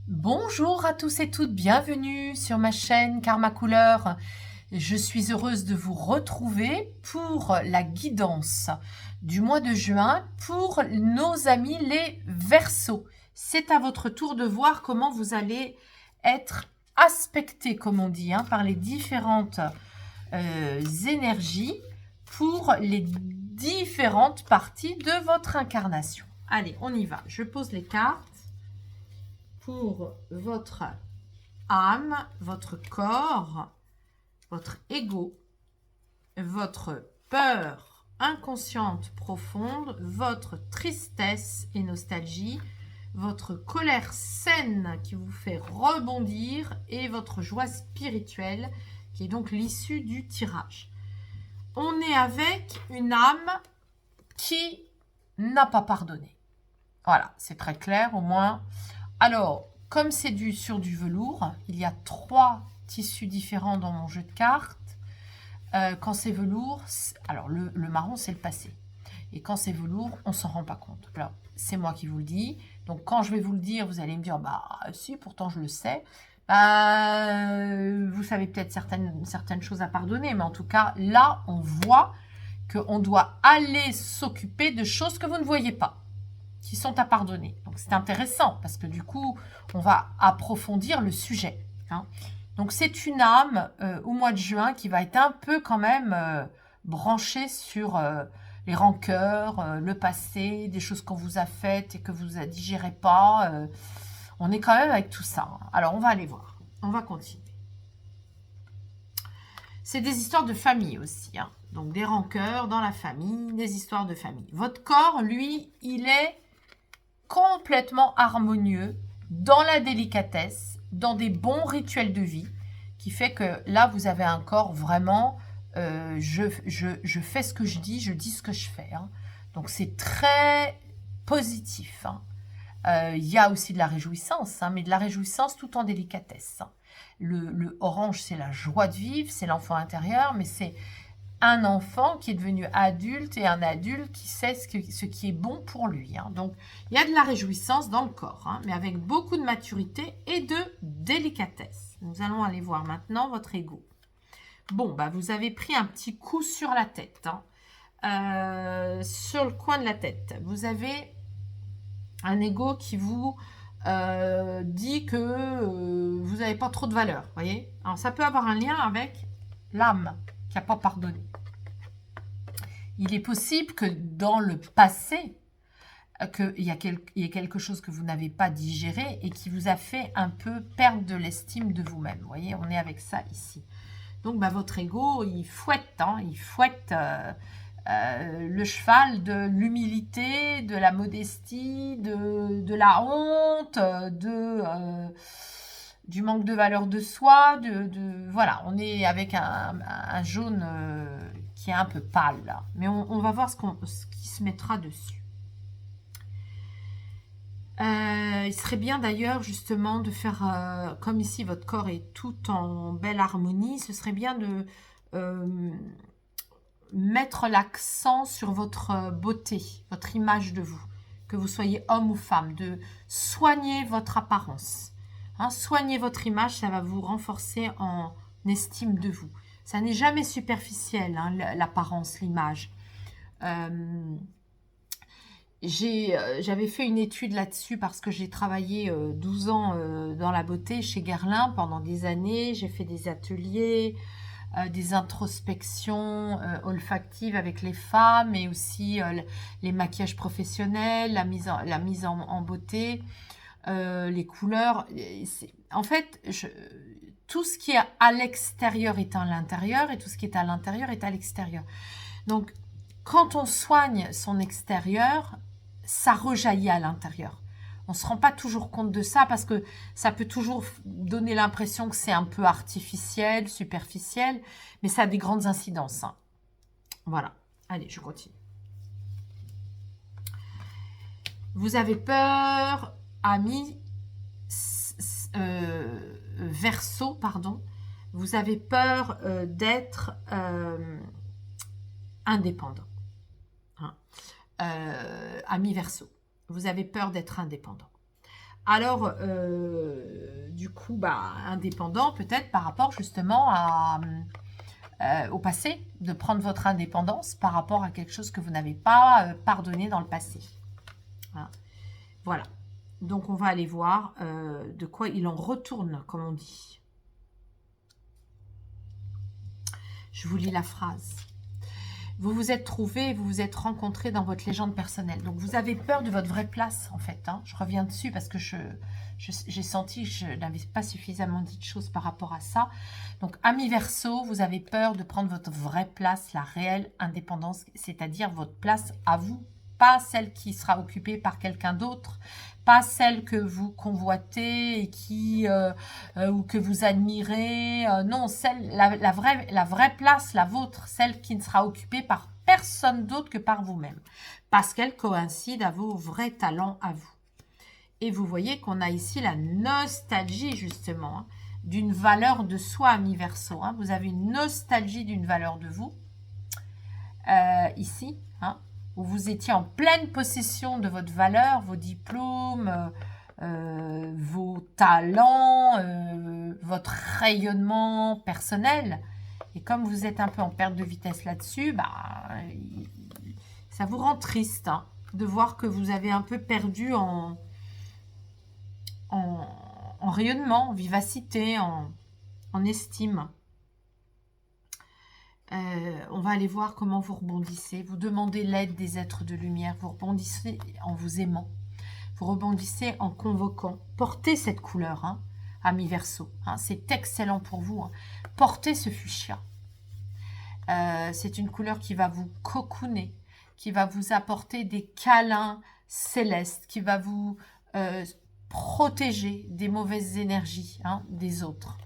Bonjour à tous et toutes, bienvenue sur ma chaîne Karma Couleur. Je suis heureuse de vous retrouver pour la guidance du mois de juin pour nos amis les Verseaux. C'est à votre tour de voir comment vous allez être aspectés, comme on dit, par les différentes énergies pour les différentes parties de votre incarnation. Allez, on y va. Je pose les cartes pour votre âme, votre corps, votre ego, votre peur inconsciente profonde, votre tristesse et nostalgie, votre colère saine qui vous fait rebondir et votre joie spirituelle qui est donc l'issue du tirage. On est avec une âme qui n'a pas pardonné. Voilà, c'est très clair au moins. Alors, comme c'est sur du velours, il y a 3 tissus différents dans mon jeu de cartes. Quand c'est velours, alors le marron, c'est le passé. Et quand c'est velours, on ne s'en rend pas compte. Alors, c'est moi qui vous le dis. Donc, quand je vais vous le dire, vous allez me dire, bah si, pourtant je le sais. Vous savez peut-être certaines choses à pardonner, mais en tout cas, là, on voit qu'on doit aller s'occuper de choses que vous ne voyez pas, qui sont à pardonner. Donc c'est intéressant parce que du coup, on va approfondir le sujet. Donc c'est une âme au mois de juin qui va être un peu quand même branchée sur les rancœurs, le passé, des choses qu'on vous a faites et que vous ne digérez pas. On est quand même avec tout ça. Alors on va aller voir. On va continuer. C'est des histoires de famille aussi. Donc des rancœurs dans la famille, des histoires de famille. Votre corps, lui, il est complètement harmonieux, dans la délicatesse, dans des bons rituels de vie, qui fait que là, vous avez un corps vraiment, je fais ce que je dis ce que je fais. Donc c'est très positif. Il y a aussi de la réjouissance, mais de la réjouissance tout en délicatesse. Le orange, c'est la joie de vivre, c'est l'enfant intérieur, mais c'est un enfant qui est devenu adulte et un adulte qui sait ce qui est bon pour lui. Donc, il y a de la réjouissance dans le corps, mais avec beaucoup de maturité et de délicatesse. Nous allons aller voir maintenant votre ego. Bon, vous avez pris un petit coup sur la tête, sur le coin de la tête. Vous avez un ego qui vous dit que vous n'avez pas trop de valeur, voyez. Alors, ça peut avoir un lien avec l'âme qui n'a pas pardonné. Il est possible que dans le passé, qu'il y a quelque chose que vous n'avez pas digéré et qui vous a fait un peu perdre de l'estime de vous-même. Vous voyez, on est avec ça ici. Donc, votre ego, il fouette, le cheval de l'humilité, de la modestie, de la honte, du manque de valeur de soi. Voilà, on est avec un jaune qui est un peu pâle là. Mais on va voir ce qui se mettra dessus. Il serait bien d'ailleurs justement de faire, comme ici votre corps est tout en belle harmonie, ce serait bien de mettre l'accent sur votre beauté, votre image de vous, que vous soyez homme ou femme, de soigner votre apparence. Soigner votre image, ça va vous renforcer en estime de vous. Ça n'est jamais superficiel, l'apparence, l'image. J'avais fait une étude là-dessus parce que j'ai travaillé 12 ans dans la beauté chez Guerlain pendant des années. J'ai fait des ateliers, des introspections olfactives avec les femmes et aussi les maquillages professionnels, la mise en beauté, les couleurs. En fait, tout ce qui est à l'extérieur est à l'intérieur et tout ce qui est à l'intérieur est à l'extérieur. Donc, quand on soigne son extérieur, ça rejaillit à l'intérieur. On ne se rend pas toujours compte de ça parce que ça peut toujours donner l'impression que c'est un peu artificiel, superficiel, mais ça a des grandes incidences. Voilà. Allez, je continue. Vous avez peur, amis Verseau, pardon. Vous avez peur d'être indépendant. Amis Verseau, vous avez peur d'être indépendant. Alors, du coup, indépendant peut-être par rapport justement au passé, de prendre votre indépendance par rapport à quelque chose que vous n'avez pas pardonné dans le passé. Voilà. Donc, on va aller voir de quoi il en retourne, comme on dit. Je vous lis la phrase. Vous vous êtes trouvé, vous vous êtes rencontré dans votre légende personnelle. Donc, vous avez peur de votre vraie place, en fait. Je reviens dessus parce que j'ai senti que je n'avais pas suffisamment dit de choses par rapport à ça. Donc, ami Verseau, vous avez peur de prendre votre vraie place, la réelle indépendance, c'est-à-dire votre place à vous, pas celle qui sera occupée par quelqu'un d'autre, pas celle que vous convoitez et ou que vous admirez. Non, la vraie place, la vôtre, celle qui ne sera occupée par personne d'autre que par vous-même, parce qu'elle coïncide à vos vrais talents à vous. Et vous voyez qu'on a ici la nostalgie, justement, d'une valeur de soi, ami Verseau. Vous avez une nostalgie d'une valeur de vous, ici, où vous étiez en pleine possession de votre valeur, vos diplômes, vos talents, votre rayonnement personnel. Et comme vous êtes un peu en perte de vitesse là-dessus, ça vous rend triste de voir que vous avez un peu perdu en rayonnement, en vivacité, en estime. On va aller voir comment vous rebondissez. Vous demandez l'aide des êtres de lumière. Vous rebondissez en vous aimant. Vous rebondissez en convoquant. Portez cette couleur, ami Verseau. C'est excellent pour vous. Portez ce fuchsia. C'est une couleur qui va vous cocooner, qui va vous apporter des câlins célestes, qui va vous protéger des mauvaises énergies des autres,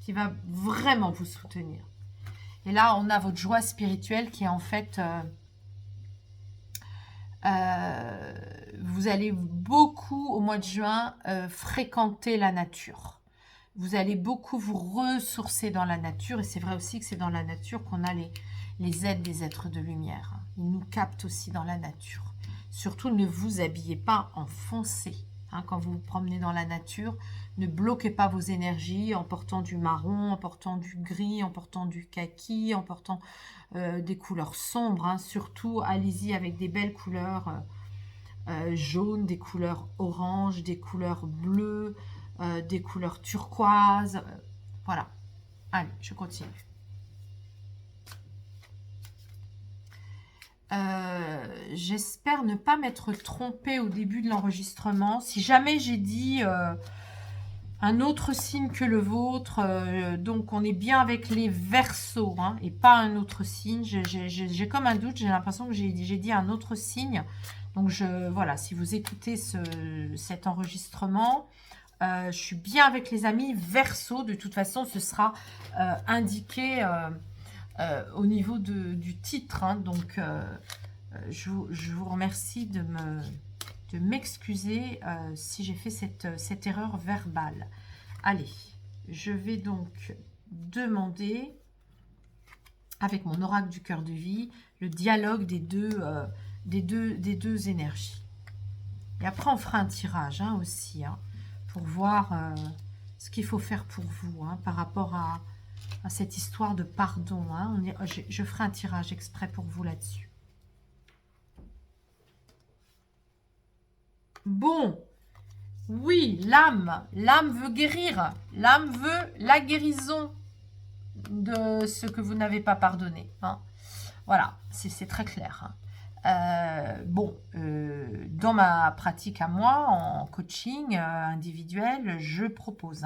qui va vraiment vous soutenir. Et là, on a votre joie spirituelle qui est en fait... vous allez beaucoup, au mois de juin, fréquenter la nature. Vous allez beaucoup vous ressourcer dans la nature. Et c'est vrai aussi que c'est dans la nature qu'on a les aides des êtres de lumière. Ils nous captent aussi dans la nature. Surtout, ne vous habillez pas en foncé. Quand vous vous promenez dans la nature, ne bloquez pas vos énergies en portant du marron, en portant du gris, en portant du kaki, en portant des couleurs sombres. Surtout, allez-y avec des belles couleurs jaunes, des couleurs oranges, des couleurs bleues, des couleurs turquoises. Voilà. Allez, je continue. J'espère ne pas m'être trompée au début de l'enregistrement. Si jamais j'ai dit un autre signe que le vôtre, donc on est bien avec les Verseaux et pas un autre signe. J'ai comme un doute, j'ai l'impression que j'ai dit un autre signe. Donc voilà, si vous écoutez cet enregistrement, je suis bien avec les amis Verseaux. De toute façon, ce sera indiqué au niveau du titre. Donc, je vous remercie de m'excuser si j'ai fait cette erreur verbale. Allez, je vais donc demander, avec mon oracle du cœur de vie, le dialogue des deux énergies. Et après, on fera un tirage aussi, pour voir ce qu'il faut faire pour vous, par rapport à cette histoire de pardon. Je ferai un tirage exprès pour vous là-dessus. Bon, oui, l'âme veut guérir. L'âme veut la guérison de ce que vous n'avez pas pardonné. Voilà, c'est très clair. Dans ma pratique à moi, en coaching individuel, je propose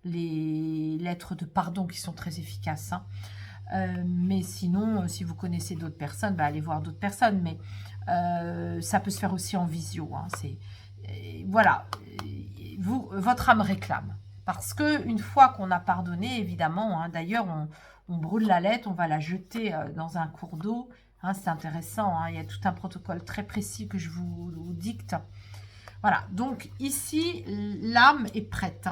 les lettres de pardon qui sont très efficaces. Mais sinon, si vous connaissez d'autres personnes, allez voir d'autres personnes. Mais ça peut se faire aussi en visio. Voilà, votre âme réclame. Parce qu'une fois qu'on a pardonné, évidemment, d'ailleurs, on brûle la lettre, on va la jeter dans un cours d'eau. C'est intéressant, il y a tout un protocole très précis que je vous dicte. Voilà, donc ici, l'âme est prête.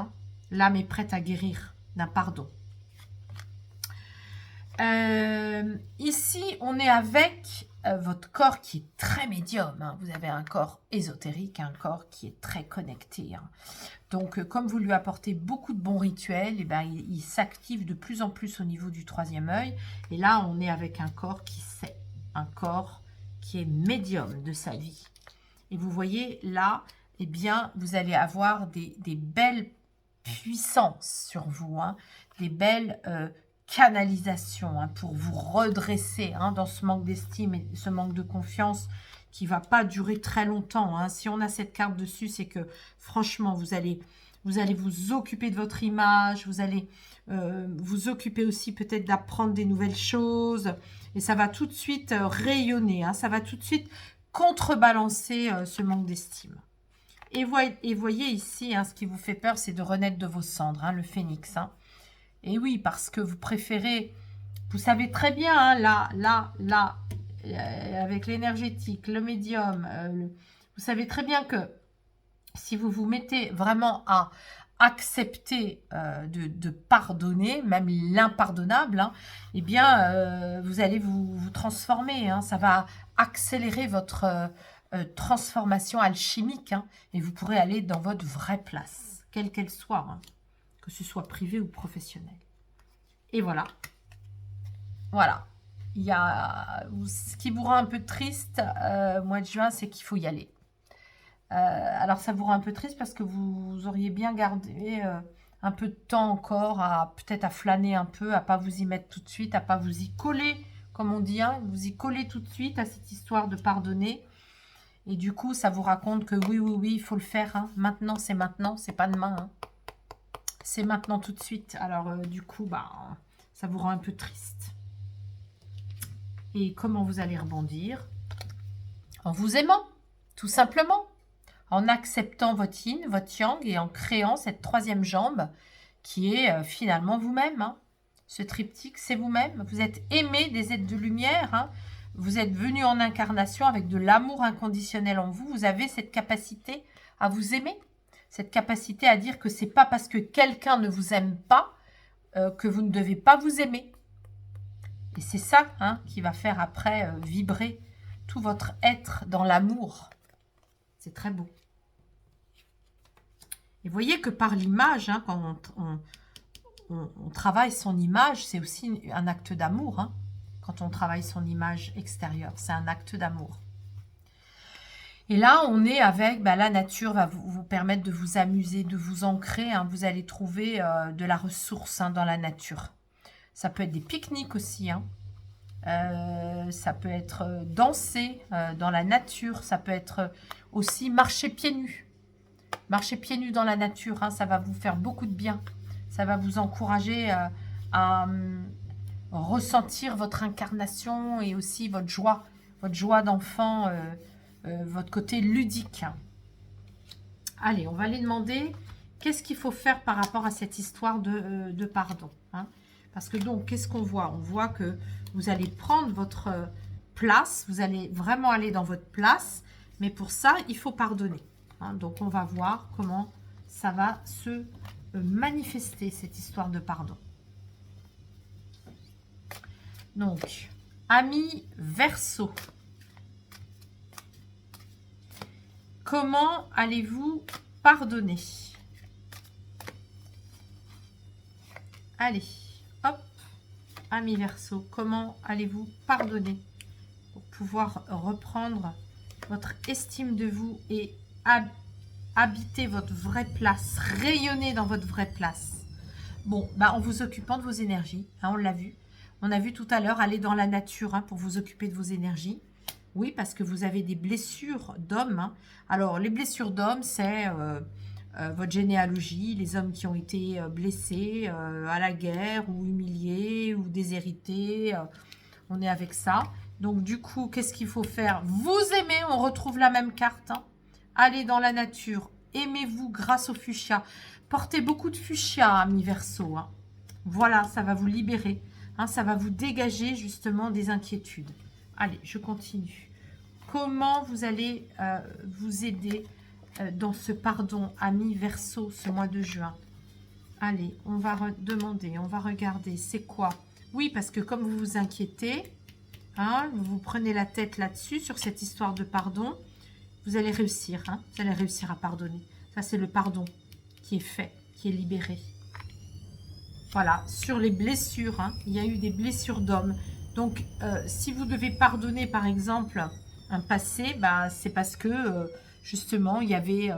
L'âme est prête à guérir d'un pardon. Ici, on est avec votre corps qui est très médium. Hein. Vous avez un corps ésotérique, un corps qui est très connecté. Hein. Donc, comme vous lui apportez beaucoup de bons rituels, eh ben, il s'active de plus en plus au niveau du troisième œil. Et là, on est avec un corps qui sait, un corps qui est médium de sa vie. Et vous voyez, là, eh bien, vous allez avoir des belles puissances sur vous, hein, des belles canalisations hein, pour vous redresser hein, dans ce manque d'estime et ce manque de confiance qui ne va pas durer très longtemps. Hein. Si on a cette carte dessus, c'est que franchement, vous allez vous occuper de votre image, vous allez vous occuper aussi peut-être d'apprendre des nouvelles choses et ça va tout de suite rayonner, hein, ça va tout de suite contrebalancer ce manque d'estime. Et voyez ici, hein, ce qui vous fait peur, c'est de renaître de vos cendres, hein, le phénix. Hein. Et oui, parce que vous préférez, vous savez très bien, hein, là, avec l'énergétique, le médium, vous savez très bien que si vous vous mettez vraiment à accepter de pardonner, même l'impardonnable, hein, eh bien, vous allez vous transformer. Hein, ça va accélérer votre transformation alchimique hein, et vous pourrez aller dans votre vraie place, quelle qu'elle soit, hein, que ce soit privé ou professionnel. Et voilà. Voilà. Il y a, ce qui vous rend un peu triste mois de juin, c'est qu'il faut y aller. Alors ça vous rend un peu triste parce que vous auriez bien gardé un peu de temps encore à peut-être à flâner un peu, à pas vous y mettre tout de suite, à pas vous y coller, comme on dit, hein, vous y coller tout de suite à cette histoire de pardonner. Et du coup, ça vous raconte que oui, il faut le faire. Hein. Maintenant, c'est pas demain. Hein. C'est maintenant tout de suite. Alors du coup, bah, ça vous rend un peu triste. Et comment vous allez rebondir? En vous aimant, tout simplement. En acceptant votre yin, votre yang et en créant cette troisième jambe qui est finalement vous-même. Hein. Ce triptyque, c'est vous-même. Vous êtes aimé des êtres de lumière. Hein. Vous êtes venu en incarnation avec de l'amour inconditionnel en vous. Vous avez cette capacité à vous aimer. Cette capacité à dire que c'est pas parce que quelqu'un ne vous aime pas que vous ne devez pas vous aimer. Et c'est ça hein, qui va faire après vibrer tout votre être dans l'amour. C'est très beau. Et vous voyez que par l'image, hein, quand on travaille son image, c'est aussi un acte d'amour. Hein, quand on travaille son image extérieure, c'est un acte d'amour. Et là, on est avec, bah, la nature va vous permettre de vous amuser, de vous ancrer. Hein, vous allez trouver de la ressource hein, dans la nature. Ça peut être des pique-niques aussi. Hein. Ça peut être danser dans la nature. Ça peut être aussi marcher pieds nus. Marcher pieds nus dans la nature, hein, ça va vous faire beaucoup de bien. Ça va vous encourager à ressentir votre incarnation et aussi votre joie d'enfant, votre côté ludique. Allez, on va aller demander qu'est-ce qu'il faut faire par rapport à cette histoire de pardon. Hein. Parce que donc, qu'est-ce qu'on voit? On voit que vous allez prendre votre place, vous allez vraiment aller dans votre place, mais pour ça, il faut pardonner. Hein, donc, on va voir comment ça va se manifester, cette histoire de pardon. Donc, amis Verseau, comment allez-vous pardonner? Allez, hop, amis Verseau, comment allez-vous pardonner pour pouvoir reprendre votre estime de vous et habiter votre vraie place, rayonner dans votre vraie place. Bon, bah en vous occupant de vos énergies, hein, on l'a vu. On a vu tout à l'heure, aller dans la nature hein, pour vous occuper de vos énergies. Oui, parce que vous avez des blessures d'hommes. Hein. Alors, les blessures d'hommes, c'est votre généalogie, les hommes qui ont été blessés à la guerre ou humiliés ou déshérités. On est avec ça. Donc, du coup, qu'est-ce qu'il faut faire? Vous aimez, on retrouve la même carte. Hein. Allez dans la nature, aimez-vous grâce au fuchsia. Portez beaucoup de fuchsia, amis Verseau. Hein. Voilà, ça va vous libérer. Hein, ça va vous dégager justement des inquiétudes. Allez, je continue. Comment vous allez vous aider dans ce pardon, amis Verseau, ce mois de juin? Allez, on va demander, on va regarder. C'est quoi? Oui, parce que comme vous vous inquiétez, Hein, vous prenez la tête là-dessus, sur cette histoire de pardon. Vous allez réussir. Hein, vous allez réussir à pardonner. Ça, c'est le pardon qui est fait, qui est libéré. Voilà, sur les blessures, hein, il y a eu des blessures d'hommes. Donc, si vous devez pardonner, par exemple, un passé, bah, c'est parce que, justement, il y avait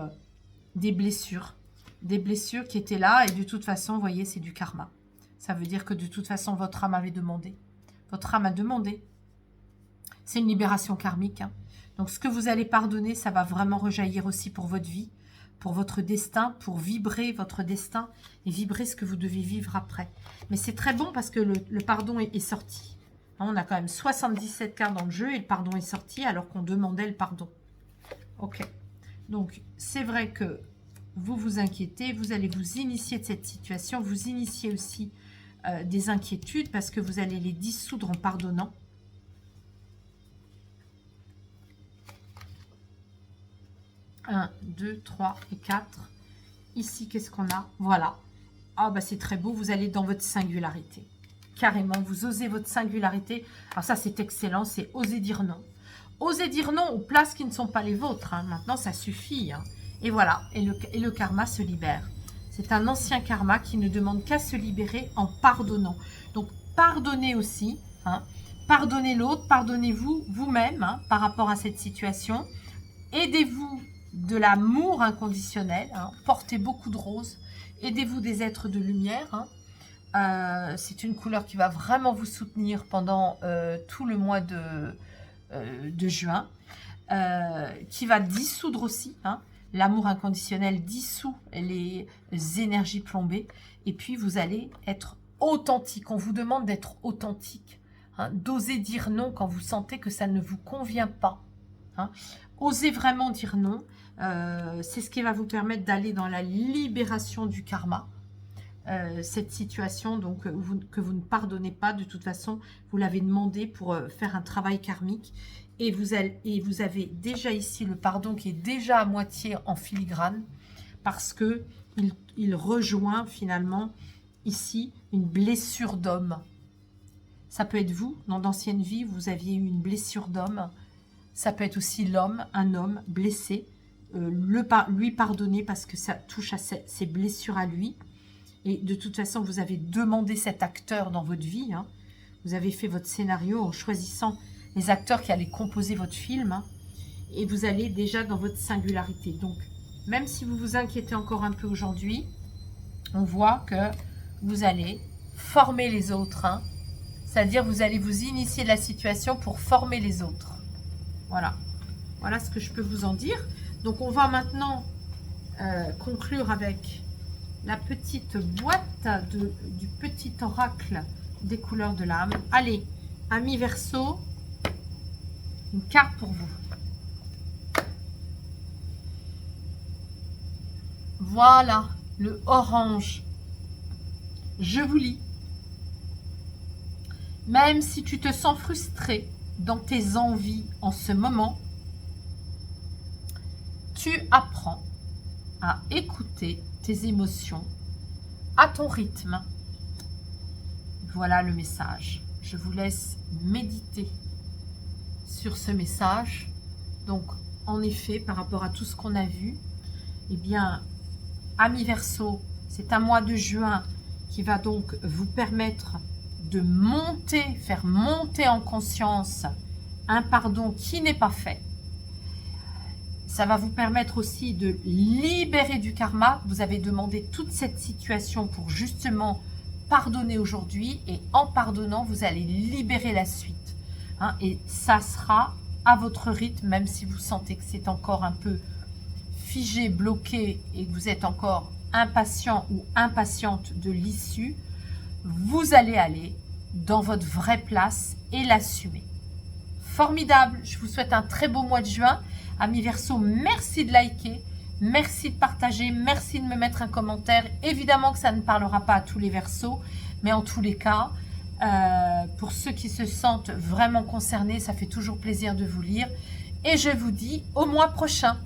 des blessures. Des blessures qui étaient là. Et de toute façon, vous voyez, c'est du karma. Ça veut dire que de toute façon, votre âme avait demandé. Votre âme a demandé. C'est une libération karmique. Hein. Donc, ce que vous allez pardonner, ça va vraiment rejaillir aussi pour votre vie, pour votre destin, pour vibrer votre destin et vibrer ce que vous devez vivre après. Mais c'est très bon parce que le pardon est sorti. Hein, on a quand même 77 cartes dans le jeu et le pardon est sorti alors qu'on demandait le pardon. Ok. Donc, c'est vrai que vous vous inquiétez, vous allez vous initier de cette situation, vous initiez aussi des inquiétudes parce que vous allez les dissoudre en pardonnant. Un, 2, 3 et 4. Ici, qu'est-ce qu'on a? Voilà. Ah, bah c'est très beau, vous allez dans votre singularité. Carrément, vous osez votre singularité. Alors ça, c'est excellent, c'est oser dire non. Osez dire non aux places qui ne sont pas les vôtres. Hein. Maintenant, ça suffit. Hein. Et voilà, et le karma se libère. C'est un ancien karma qui ne demande qu'à se libérer en pardonnant. Donc, pardonnez aussi. Hein. Pardonnez l'autre, pardonnez-vous vous-même hein, par rapport à cette situation. Aidez-vous de l'amour inconditionnel. Hein. Portez beaucoup de roses. Aidez-vous des êtres de lumière. Hein. C'est une couleur qui va vraiment vous soutenir pendant tout le mois de juin. Qui va dissoudre aussi. Hein. L'amour inconditionnel dissout les énergies plombées. Et puis, vous allez être authentique. On vous demande d'être authentique. Hein, d'oser dire non quand vous sentez que ça ne vous convient pas. Hein. Osez vraiment dire non. C'est ce qui va vous permettre d'aller dans la libération du karma. Cette situation donc que vous ne pardonnez pas. De toute façon, vous l'avez demandé pour faire un travail karmique. Et vous avez déjà ici le pardon qui est déjà à moitié en filigrane parce que il rejoint finalement ici une blessure d'homme. Ça peut être vous, dans d'anciennes vies, vous aviez eu une blessure d'homme. Ça peut être aussi l'homme, un homme blessé, lui pardonner parce que ça touche à ses blessures à lui. Et de toute façon, vous avez demandé cet acteur dans votre vie. Hein. Vous avez fait votre scénario en choisissant les acteurs qui allaient composer votre film, hein, et vous allez déjà dans votre singularité. Donc, même si vous vous inquiétez encore un peu aujourd'hui, on voit que vous allez former les autres. Hein, c'est-à-dire, vous allez vous initier de la situation pour former les autres. Voilà. Voilà ce que je peux vous en dire. Donc, on va maintenant conclure avec la petite boîte du petit oracle des couleurs de l'âme. Allez, amis Verseau, une carte pour vous. Voilà, le orange. Je vous lis. Même si tu te sens frustré dans tes envies en ce moment, tu apprends à écouter tes émotions à ton rythme. Voilà le message. Je vous laisse méditer sur ce message. Donc, en effet, par rapport à tout ce qu'on a vu, eh bien, amis Verseau, c'est un mois de juin qui va donc vous permettre de monter, faire monter en conscience un pardon qui n'est pas fait. Ça va vous permettre aussi de libérer du karma. Vous avez demandé toute cette situation pour justement pardonner aujourd'hui. Et en pardonnant, vous allez libérer la suite. Hein, et ça sera à votre rythme, même si vous sentez que c'est encore un peu figé, bloqué et que vous êtes encore impatient ou impatiente de l'issue. Vous allez aller dans votre vraie place et l'assumer. Formidable, je vous souhaite un très beau mois de juin. Amis Verseau, merci de liker, merci de partager, merci de me mettre un commentaire. Évidemment que ça ne parlera pas à tous les Verseaux, mais en tous les cas, pour ceux qui se sentent vraiment concernés, ça fait toujours plaisir de vous lire. Et je vous dis au mois prochain.